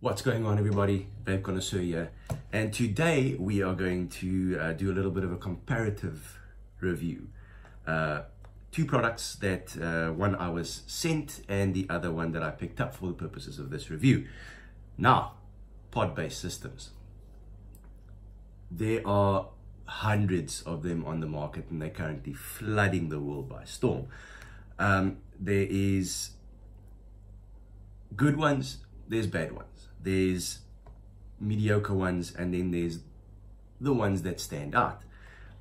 What's going on, everybody? Vape Connoisseur here, and today we are going to do a little bit of a comparative review. Two products that one I was sent and the other one that I picked up for the purposes of this review. Now, pod-based systems. There are hundreds of them on the market and they're currently flooding the world by storm. There is good ones, there's bad ones. There's mediocre ones, and then there's the ones that stand out.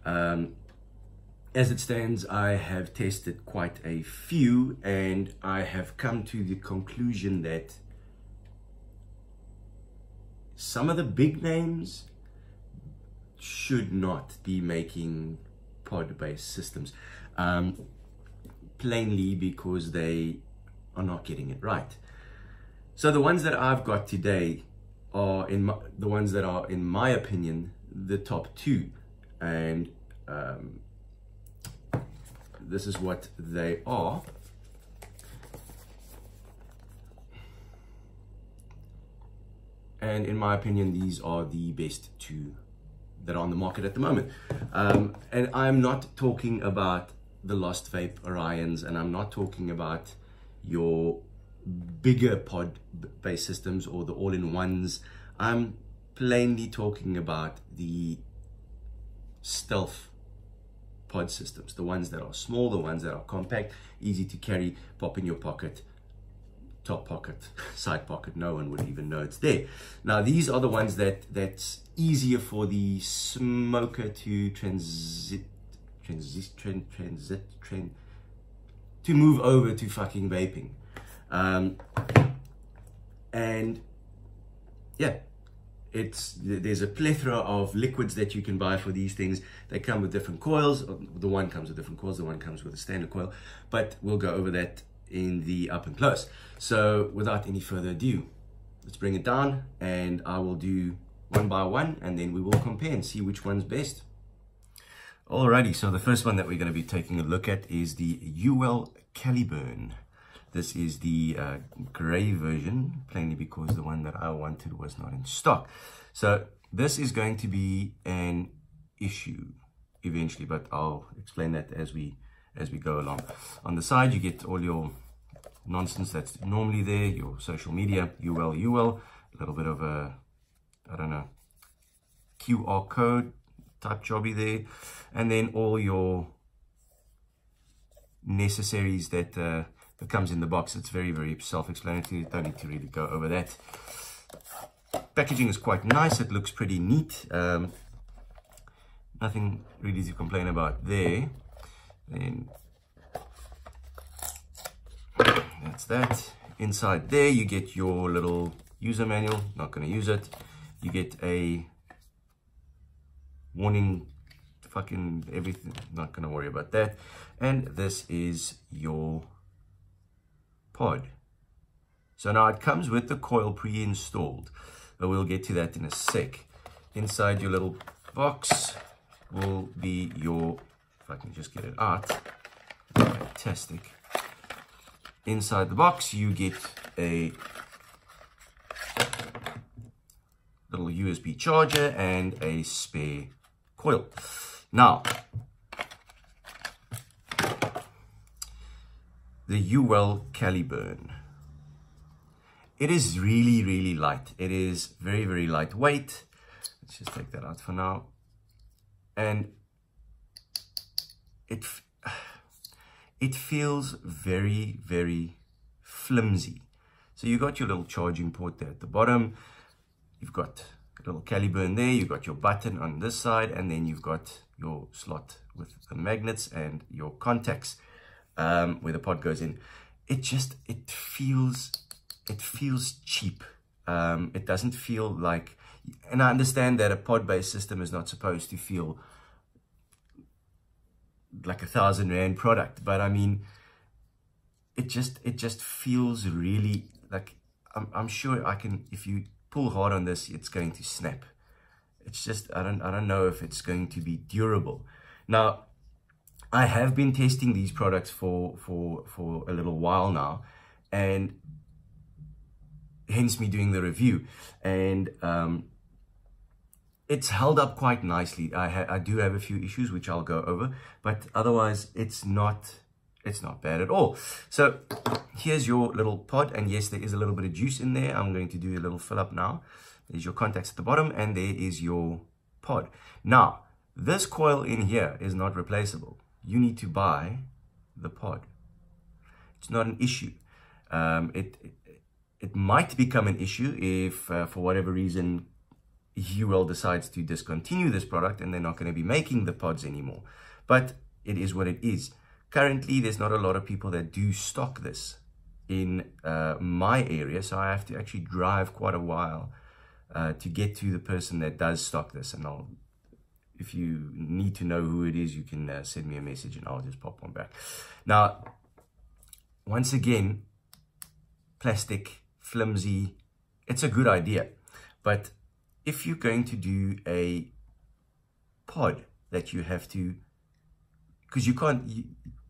As it stands, I have tested quite a few, and I have come to the conclusion that some of the big names should not be making pod-based systems, plainly because they are not getting it right. So the ones that I've got today are the ones that are, in my opinion, the top two, and this is what they are. And in my opinion, these are the best two that are on the market at the moment. And I'm not talking about the Lost Vape Orions, and I'm not talking about your bigger pod-based systems or the all-in-ones. I'm plainly talking about the stealth pod systems, the ones that are small, the ones that are compact, easy to carry, pop in your pocket, top pocket, side pocket, no one would even know it's there. Now these are the ones that's easier for the smoker to to move over to fucking vaping. And yeah, there's a plethora of liquids that you can buy for these things. They come with different coils. The one comes with different coils, the one comes with a standard coil, but we'll go over that in the up and close. So without any further ado, let's bring it down, and I will do one by one, and then we will compare and see which one's best. Alrighty, so the first one that we're going to be taking a look at is the Uwell Caliburn. This is the gray version, plainly because the one that I wanted was not in stock. So this is going to be an issue eventually, but I'll explain that as we go along. On the side, you get all your nonsense that's normally there, your social media, Uwell, a little bit of a, I don't know, QR code type jobby there, and then all your necessaries that comes in the box. It's very, very self-explanatory. Don't need to really go over that. Packaging is quite nice. It looks pretty neat. Nothing really to complain about there. Then that's that. Inside there you get your little user manual. Not going to use it. You get a warning, fucking everything. Not going to worry about that. And this is your pod. So now it comes with the coil pre-installed, but we'll get to that in a sec. Inside your little box will be your, if I can just get it out, fantastic. Inside the box you get a little USB charger and a spare coil. Now, the Uwell Caliburn. It is really, really light. It is very, very lightweight. Let's just take that out for now. And it feels very, very flimsy. So you got your little charging port there at the bottom. You've got a little Caliburn there. You've got your button on this side, and then you've got your slot with the magnets and your contacts where the pod goes in. It feels cheap. It doesn't feel like, and I understand that a pod-based system is not supposed to feel like R1,000 product, but I mean, it just feels really like, I'm sure I can, if you pull hard on this, it's going to snap. It's just, I don't know if it's going to be durable. Now, I have been testing these products for a little while now, and hence me doing the review. And it's held up quite nicely. I do have a few issues which I'll go over, but otherwise it's not bad at all. So here's your little pod, and yes, there is a little bit of juice in there. I'm going to do a little fill up now. There's your contacts at the bottom, and there is your pod. Now, this coil in here is not replaceable. You need to buy the pod. It's not an issue. It might become an issue if, for whatever reason, Uwell decides to discontinue this product and they're not going to be making the pods anymore. But it is what it is. Currently, there's not a lot of people that do stock this in my area, so I have to actually drive quite a while to get to the person that does stock this. And if you need to know who it is, you can send me a message and I'll just pop one back. Now, once again, plastic, flimsy, it's a good idea. But if you're going to do a pod that you have to, because you can't,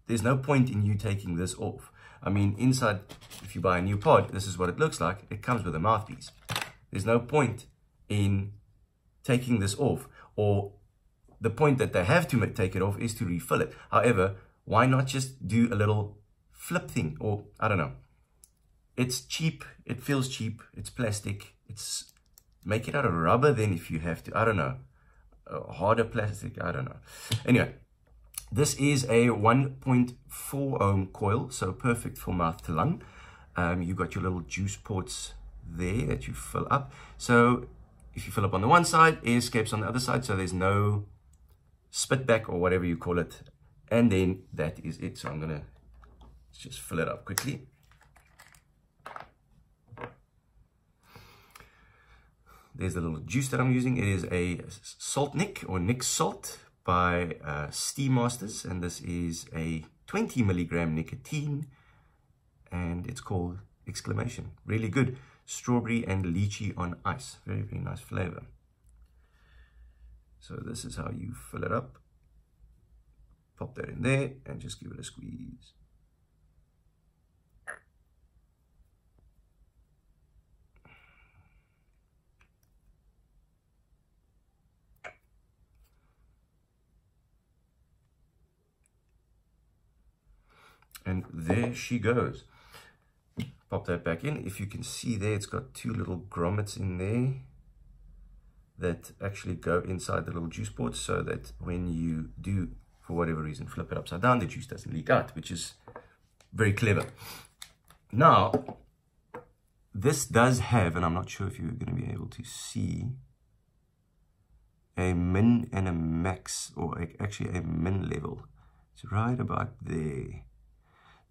there's no point in you taking this off. I mean, inside, if you buy a new pod, this is what it looks like. It comes with a mouthpiece. There's no point in taking this off, or the point that they have to take it off is to refill it. However, why not just do a little flip thing? Or, I don't know. It's cheap. It feels cheap. It's plastic. Make it out of rubber then if you have to. I don't know. Harder plastic. I don't know. Anyway, this is a 1.4 ohm coil, so perfect for mouth to lung. You got your little juice ports there that you fill up. So if you fill up on the one side, air escapes on the other side, so there's no spit back or whatever you call it. And then that is it. So I'm gonna just fill it up quickly. There's the little juice that I'm using. It is a Salt Nick or Nick Salt by Steam Masters, and this is a 20 milligram nicotine, and it's called Exclamation. Really good. Strawberry and lychee on ice. Very, very nice flavor. So this is how you fill it up. Pop that in there and just give it a squeeze. And there she goes. Pop that back in. If you can see there, it's got two little grommets in there that actually go inside the little juice ports, so that when you do, for whatever reason, flip it upside down, the juice doesn't leak out, which is very clever. Now, this does have, and I'm not sure if you're going to be able to see, a min and a max, or actually a min level. It's right about there.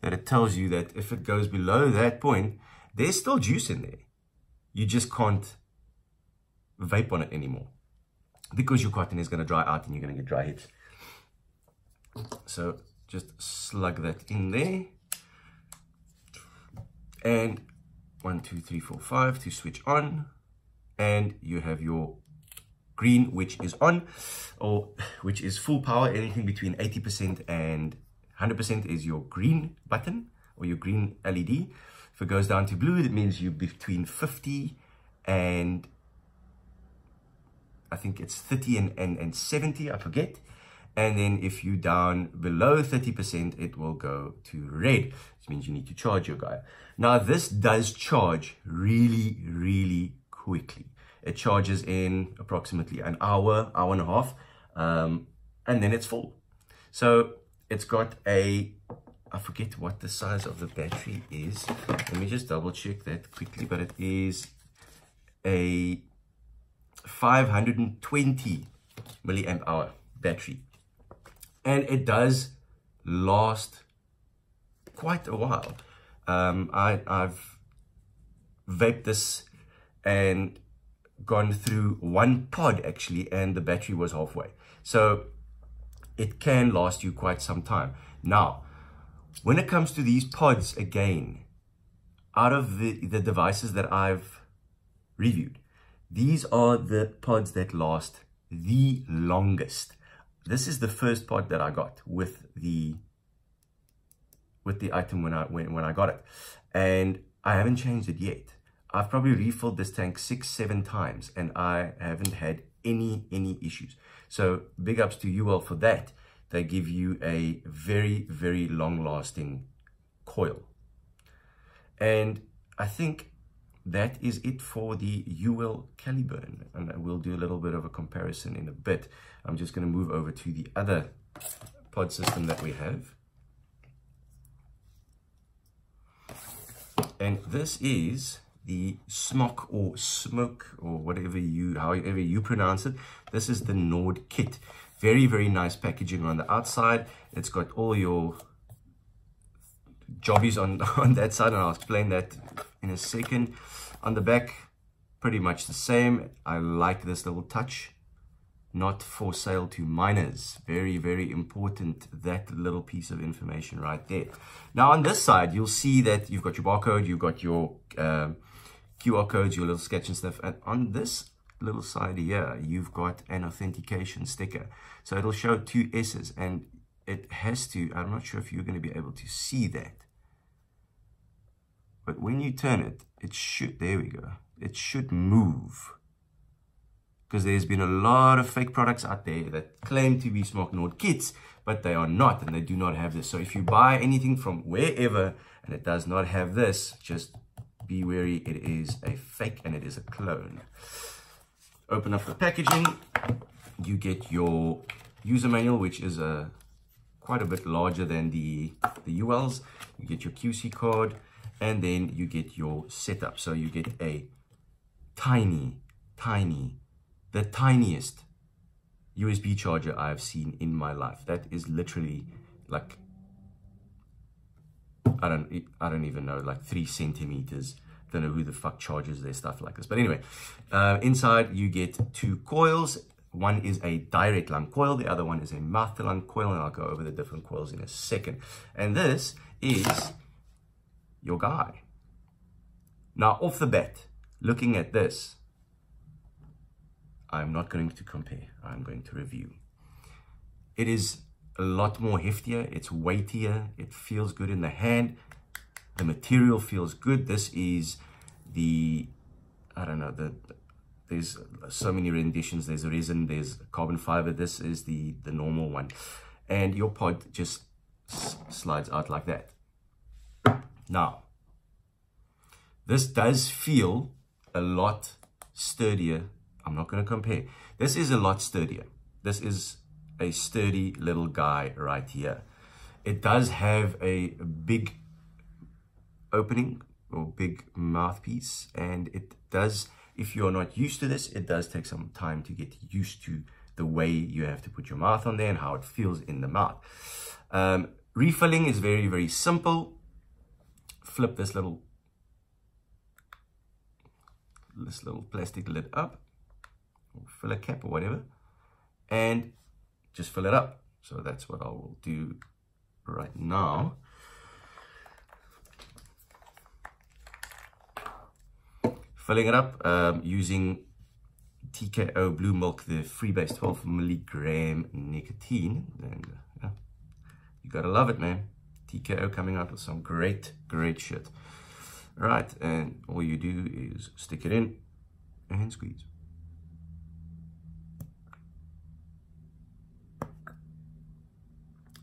That it tells you that if it goes below that point, there's still juice in there. You just can't vape on it anymore, because your cotton is going to dry out and you're going to get dry hits. So just slug that in there. And 1, 2, 3, 4, 5 to switch on. And you have your green, which is on, or which is full power. Anything between 80% and 100% is your green button or your green LED. If it goes down to blue, it means you're between 50 and I think it's 30 and 70, I forget. And then if you down below 30%, it will go to red, which means you need to charge your guy. Now this does charge really, really quickly. It charges in approximately an hour, hour and a half, and then it's full. So it's got a, I forget what the size of the battery is. Let me just double check that quickly, but it is a 520 milliamp hour battery. And it does last quite a while. I've vaped this and gone through one pod actually, and the battery was halfway. So it can last you quite some time. Now, when it comes to these pods, again, out of the devices that I've reviewed, these are the pods that last the longest. This is the first pod that I got with the item when I got it, and I haven't changed it yet. I've probably refilled this tank 6-7 times and I haven't had any issues. So big ups to Uwell for that. They give you a very, very long lasting coil. And I think that is it for the Uwell Caliburn. And we'll do a little bit of a comparison in a bit. I'm just going to move over to the other pod system that we have. And this is the SMOK or SMOK or however you pronounce it. This is the Nord kit. Very, very nice packaging on the outside. It's got all your jobbies on that side, and I'll explain that in a second. On the back, pretty much the same. I like this little touch. Not for sale to minors. Very, very important, that little piece of information right there. Now on this side, you'll see that you've got your barcode, you've got your QR codes, your little sketch and stuff. And on this little side here, you've got an authentication sticker. So it'll show 2 S's, and it has to, I'm not sure if you're going to be able to see that. But when you turn it, it should, there we go, it should move. Because there's been a lot of fake products out there that claim to be SMOK Nord kits, but they are not, and they do not have this. So if you buy anything from wherever and it does not have this, just be wary, it is a fake and it is a clone. Open up the packaging, you get your user manual, which is quite a bit larger than the Uwells. You get your QC card, and then you get your setup. So you get a the tiniest USB charger I've seen in my life. That is literally like, I don't even know, like 3 centimeters. Don't know who the fuck charges their stuff like this. But anyway, inside you get 2 coils. One is a direct lung coil, the other one is a mouth to lung coil, and I'll go over the different coils in a second. And this is your guy. Now off the bat, looking at this, I'm not going to compare, I'm going to review. It is a lot more heftier, it's weightier, it feels good in the hand, the material feels good. This is the, I don't know, there's so many renditions, there's resin, there's carbon fiber, this is the normal one. And your pod just slides out like that. Now, this does feel a lot sturdier. I'm not going to compare. This is a lot sturdier. This is a sturdy little guy right here. It does have a big opening or big mouthpiece, and it does, if you're not used to this, it does take some time to get used to the way you have to put your mouth on there and how it feels in the mouth. Refilling is very, very simple. Flip this little plastic lid up, or filler cap or whatever, and just fill it up. So that's what I will do right now. Filling it up using TKO Blue Milk, the freebase 12 milligram nicotine, and you gotta love it, man. TKO coming out with some great shit. All right, and all you do is stick it in and squeeze.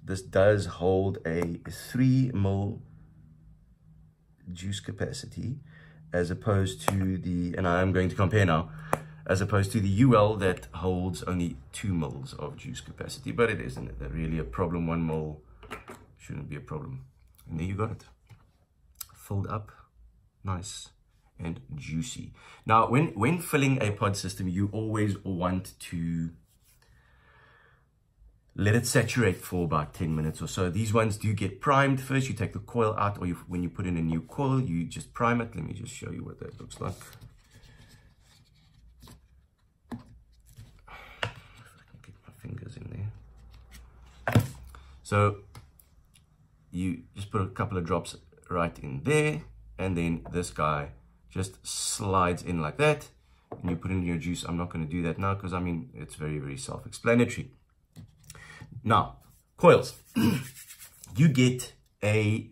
This does hold a 3 ml juice capacity, as opposed to the, and I am going to compare now, as opposed to the Uwell that holds only 2 mils of juice capacity. But it isn't really a problem. 1 mil shouldn't be a problem. And there you got it, filled up, nice and juicy. Now, when filling a pod system, you always want to let it saturate for about 10 minutes or so. These ones do get primed first. You take the coil out, or when you put in a new coil, you just prime it. Let me just show you what that looks like. If I can get my fingers in there. So you just put a couple of drops right in there, and then this guy just slides in like that, and you put in your juice. I'm not going to do that now because, I mean, it's very, very self-explanatory. Now, coils. You get a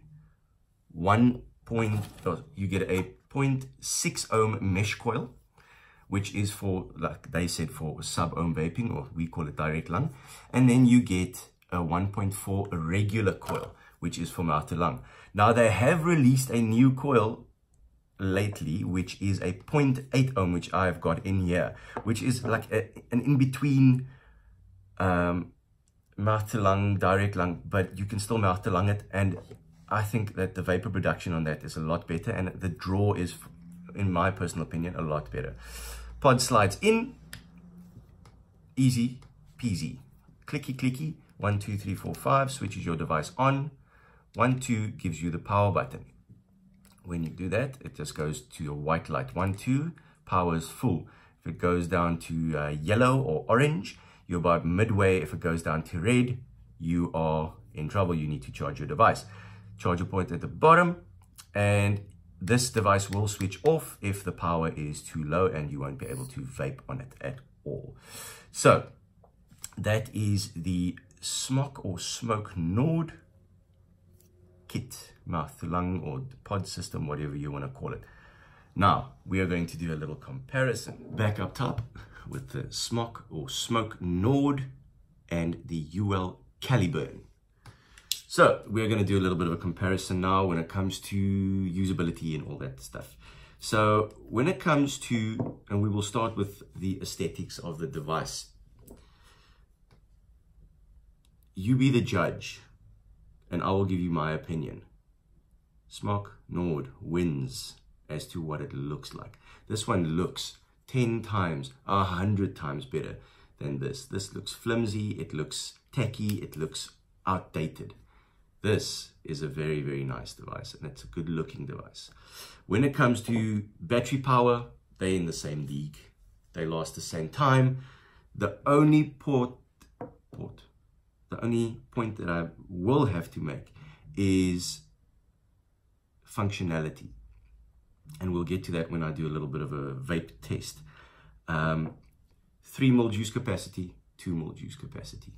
0.5 0.6 ohm mesh coil, which is for, like they said, for sub-ohm vaping, or we call it direct lung. And then you get a 1.4 regular coil, which is for mouth to lung. Now they have released a new coil lately, which is a 0.8 ohm, which I've got in here, which is like an in-between mouth to lung, direct lung, but you can still mouth to lung it. And I think that the vapor production on that is a lot better, and the draw is, in my personal opinion, a lot better. Pod slides in, easy peasy, clicky clicky. 1, 2, 3, 4, 5 switches your device on. 1, 2 gives you the power button. When you do that, it just goes to your white light. 1, 2, power is full. If it goes down to yellow or orange, you're about midway. If it goes down to red, you are in trouble. You need to charge your device. Charger point at the bottom, and this device will switch off if the power is too low, and you won't be able to vape on it at all. So that is the SMOK or SMOK Nord kit, mouth to lung, or the pod system, whatever you want to call it. Now we are going to do a little comparison. Back up top with the SMOK or SMOK Nord and the Uwell Caliburn. So we're going to do a little bit of a comparison now when it comes to usability and all that stuff. So when it comes to, and we will start with the aesthetics of the device. You be the judge, and I will give you my opinion. SMOK Nord wins as to what it looks like. This one looks 10 times, 100 times better than this. This looks flimsy, it looks tacky, it looks outdated. This is a very, very nice device, and it's a good looking device. When it comes to battery power, they're in the same league. They last the same time. The only point that I will have to make is functionality. And we'll get to that when I do a little bit of a vape test. 3 mil juice capacity, 2 mil juice capacity.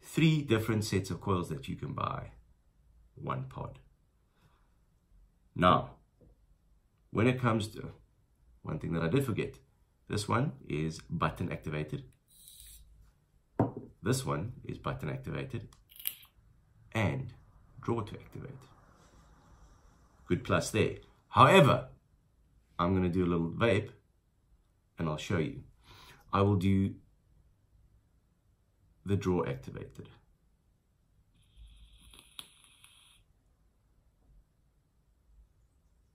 3 different sets of coils that you can buy, 1 pod. Now, when it comes to one thing that I did forget, this one is button activated. This one is button activated and draw to activate. Good plus there. However, I'm going to do a little vape and I'll show you. I will do the draw activated.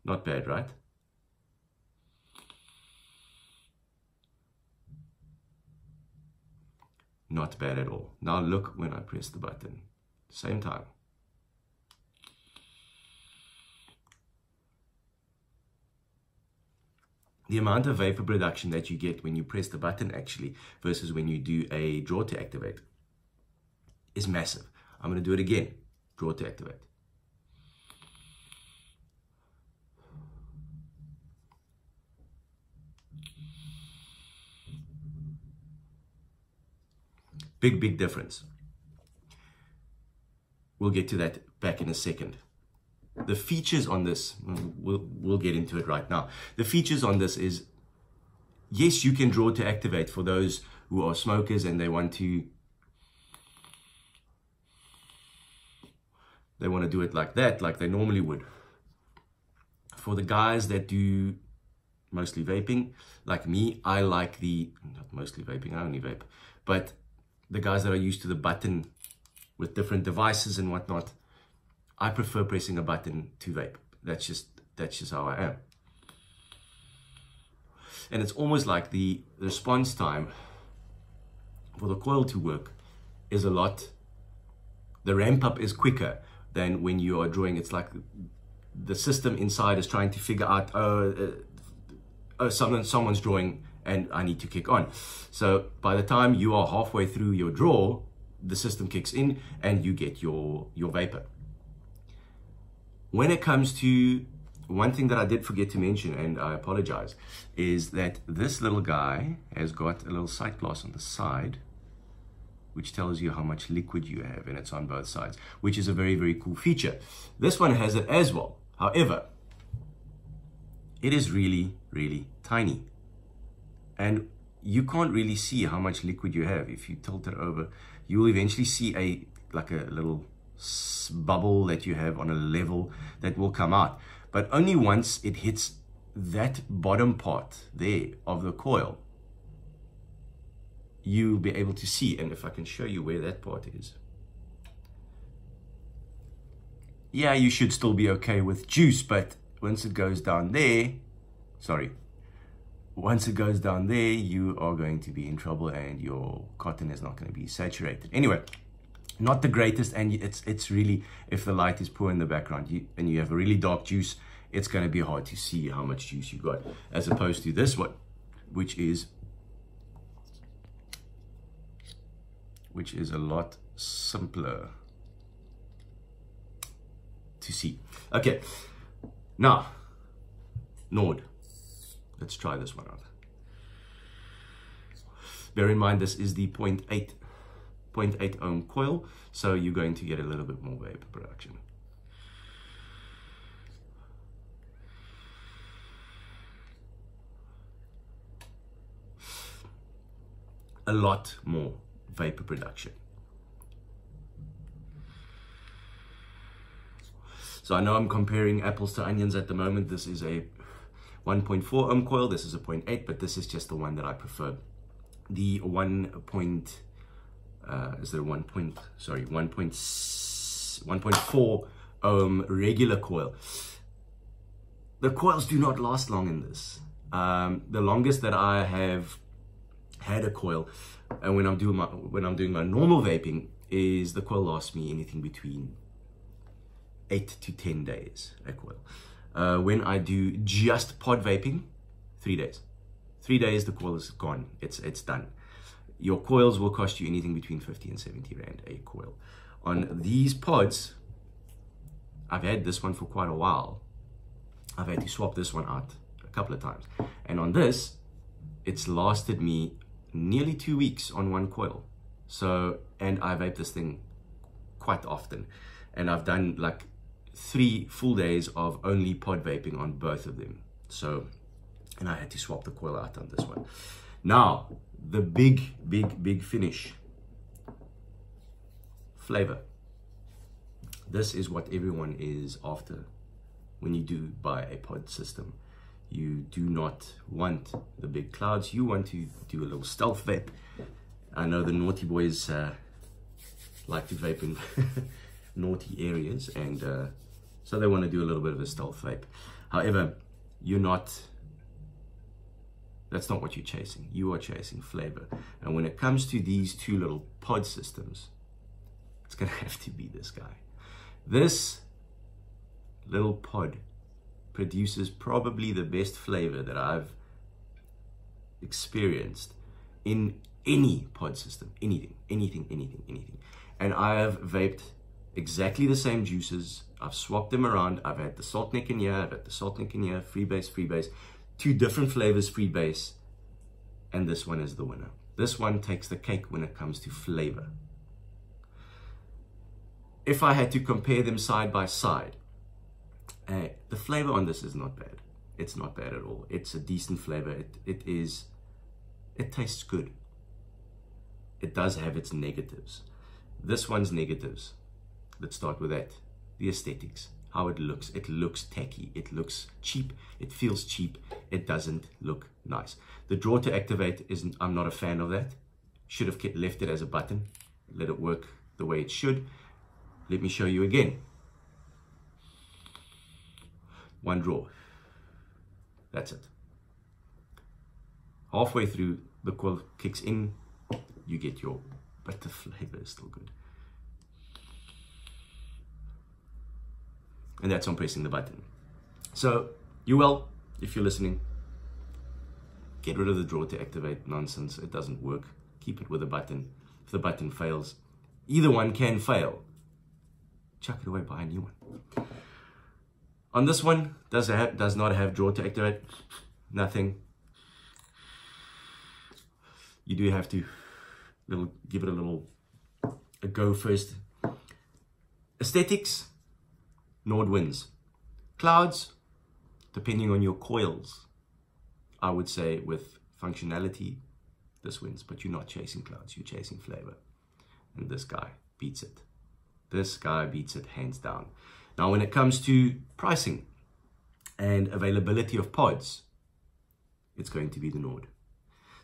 Not bad, right? Not bad at all. Now look when I press the button. Same time. The amount of vapor production that you get when you press the button actually versus when you do a draw to activate is massive. I'm going to do it again. Draw to activate. Big difference. We'll get to that back in a second. The features on this, we'll get into it right now. The features on this is, yes, you can draw to activate for those who are smokers and they want to do it like that, like they normally would. For the guys that do mostly vaping, like me, I like not mostly vaping, I only vape, but the guys that are used to the button with different devices and whatnot, I prefer pressing a button to vape. That's just how I am. And it's almost like the response time for the coil to work is the ramp up is quicker than when you are drawing. It's like the system inside is trying to figure out, someone's drawing and I need to kick on. So by the time you are halfway through your draw, the system kicks in and you get your vapor. When it comes to one thing that I did forget to mention, and I apologize, is that this little guy has got a little sight glass on the side, which tells you how much liquid you have, and it's on both sides, which is a very, very cool feature. This one has it as well. However, it is really, really tiny. And you can't really see how much liquid you have. If you tilt it over, you will eventually see like a little bubble that you have on a level that will come out. But only once it hits that bottom part there of the coil, you'll be able to see. And if I can show you where that part is. Yeah, you should still be okay with juice, but once it goes down there, once it goes down there, you are going to be in trouble and your cotton is not going to be saturated. Anyway, not the greatest, and it's really, if the light is poor in the background and you have a really dark juice, it's going to be hard to see how much juice you got, as opposed to this one, which is a lot simpler to see. Okay, now Nord. Let's try this one out. Bear in mind, this is the 0.8 ohm coil, so you're going to get a little bit more vapor production. A lot more vapor production. So I know I'm comparing apples to onions at the moment. This is a 1.4 ohm coil, this is a 0.8, but this is just the one that I prefer. The 1.4 ohm regular coil. The coils do not last long in this. The longest that I have had a coil, and when I'm doing my normal vaping, is the coil lasts me anything between 8 to 10 days, a coil. When I do just pod vaping, 3 days. 3 days, the coil is gone. It's done. Your coils will cost you anything between 50 and 70 rand a coil. On these pods, I've had this one for quite a while. I've had to swap this one out a couple of times. And on this, it's lasted me nearly 2 weeks on one coil. So, and I vape this thing quite often. And I've done like 3 full days of only pod vaping on both of them. So, and I had to swap the coil out on this one. Now, the big finish. Flavor. This is what everyone is after when you do buy a pod system. You do not want the big clouds. You want to do a little stealth vape. I know the naughty boys like to vape in naughty areas, and so they want to do a little bit of a stealth vape. However, that's not what you're chasing. You are chasing flavor. And when it comes to these two little pod systems, it's going to have to be this guy. This little pod produces probably the best flavor that I've experienced in any pod system. Anything. And I have vaped exactly the same juices. I've swapped them around. I've had the salt neck in here, I've had the salt neck in here, freebase, 2 different flavors, freebase, and this one is the winner. This one takes the cake when it comes to flavor. If I had to compare them side by side, the flavor on this is not bad. It's not bad at all. It's a decent flavor. It tastes good. It does have its negatives. This one's negatives. Let's start with that. The aesthetics, how it looks. It looks tacky. It looks cheap. It feels cheap. It doesn't look nice. The draw to activate I'm not a fan of that. Should have left it as a button. Let it work the way it should. Let me show you again. One draw. That's it. Halfway through, the coil kicks in. You get but the flavor is still good. And that's on pressing the button. So, Uwell, if you're listening, get rid of the draw to activate nonsense. It doesn't work. Keep it with a button. If the button fails, either one can fail. Chuck it away, buy a new one. On this one, does not have draw to activate. Nothing. You do have to give it a go first. Aesthetics, Nord wins. Clouds, depending on your coils, I would say with functionality, this wins, but you're not chasing clouds, you're chasing flavor. And this guy beats it. This guy beats it hands down. Now, when it comes to pricing and availability of pods, it's going to be the Nord.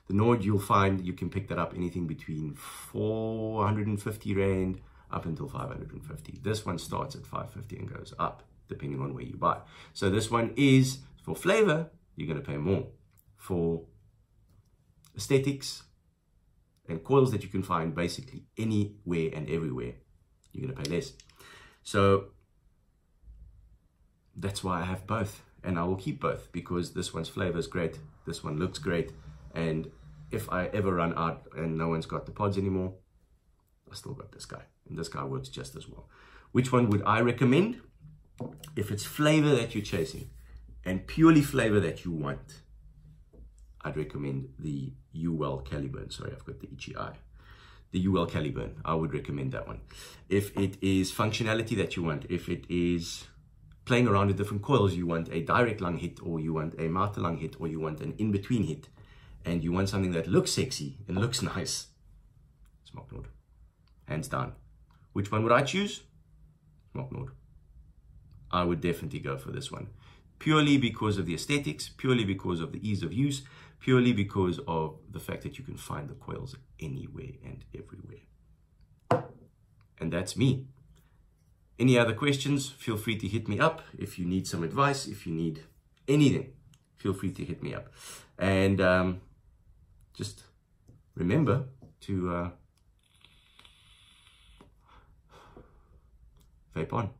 The Nord, you'll find you can pick that up anything between 450 Rand up until 550. This one starts at 550 and goes up, depending on where you buy. So this one is, for flavor, you're going to pay more. For aesthetics and coils that you can find basically anywhere and everywhere, you're going to pay less. So that's why I have both, and I will keep both, because this one's flavor is great, this one looks great, and if I ever run out and no one's got the pods anymore, I still got this guy, and this guy works just as well. Which one would I recommend? If it's flavor that you're chasing and purely flavor that you want, I'd recommend the Uwell Caliburn. Sorry, I've got the itchy eye. The Uwell Caliburn, I would recommend that one. If it is functionality that you want, if it is playing around with different coils, you want a direct lung hit, or you want a mouth to lung hit, or you want an in-between hit, and you want something that looks sexy and looks nice, SMOK Nord, hands down. Which one would I choose? SMOK Nord. I would definitely go for this one, purely because of the aesthetics, purely because of the ease of use, purely because of the fact that you can find the coils anywhere and everywhere. And that's me. Any other questions, feel free to hit me up. If you need some advice, if you need anything, feel free to hit me up. And just remember to vape on.